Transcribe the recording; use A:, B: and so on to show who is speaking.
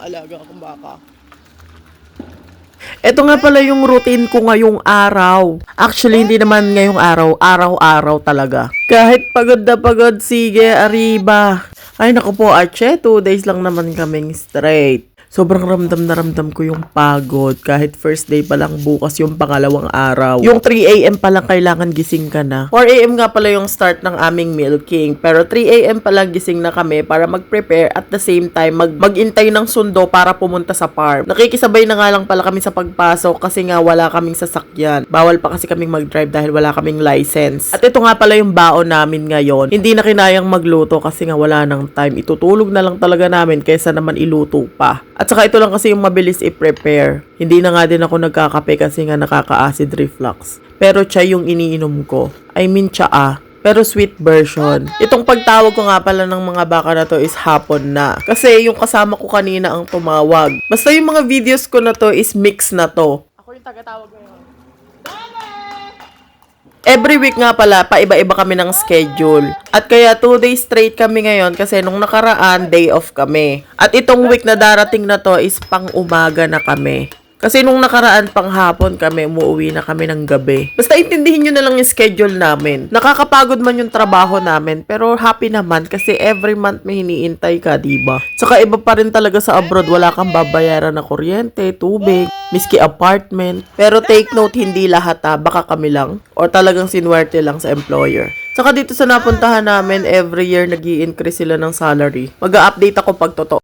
A: alaga akong baka. Ito nga pala yung routine ko ngayong araw. Actually, hindi naman ngayong araw. Araw-araw talaga. Kahit pagod na pagod, sige, arriba. Ay, naku po, Arche, 2 days lang naman kaming straight. Sobrang ramdam na ramdam ko yung pagod. Kahit first day pa lang, bukas yung pangalawang araw. Yung 3 a.m. pa lang kailangan gising ka na. 4 a.m. nga pala yung start ng aming milking. Pero 3 a.m. pa lang gising na kami para mag-prepare at the same time mag-intay ng sundo para pumunta sa farm. Nakikisabay na nga lang pala kami sa pagpasok kasi nga wala kaming sasakyan. Bawal pa kasi kaming mag-drive dahil wala kaming license. At ito nga pala yung baon namin ngayon. Hindi na kinayang magluto kasi nga wala nang time. Itutulog na lang talaga namin kaysa naman iluto pa. At saka ito lang kasi yung mabilis i-prepare. Hindi na nga din ako nagkakape kasi nga nakaka-acid reflux. Pero chai yung iniinom ko. I mean tsaa. Pero sweet version. Itong pagtawag ko nga pala ng mga baka na to is hapon na. Kasi yung kasama ko kanina ang tumawag. Basta yung mga videos ko na to is mix na to. Ako yung tagatawag ngayon. Every week nga pala, paiba-iba kami ng schedule. At kaya 2 days straight kami ngayon kasi nung nakaraan, day off kami. At itong week na darating na to is pang umaga na kami. Kasi nung nakaraan pang hapon kami, umuwi na kami ng gabi. Basta intindihin nyo na lang yung schedule namin. Nakakapagod man yung trabaho namin, pero happy naman kasi every month may hiniintay ka, diba? Saka iba pa rin talaga sa abroad, wala kang babayaran na kuryente, tubig, miski apartment. Pero take note, hindi lahat baka kami lang. Or talagang sinwerte lang sa employer. Saka dito sa napuntahan namin, every year nag-i-increase sila ng salary. Mag-a-update ako pag totoo.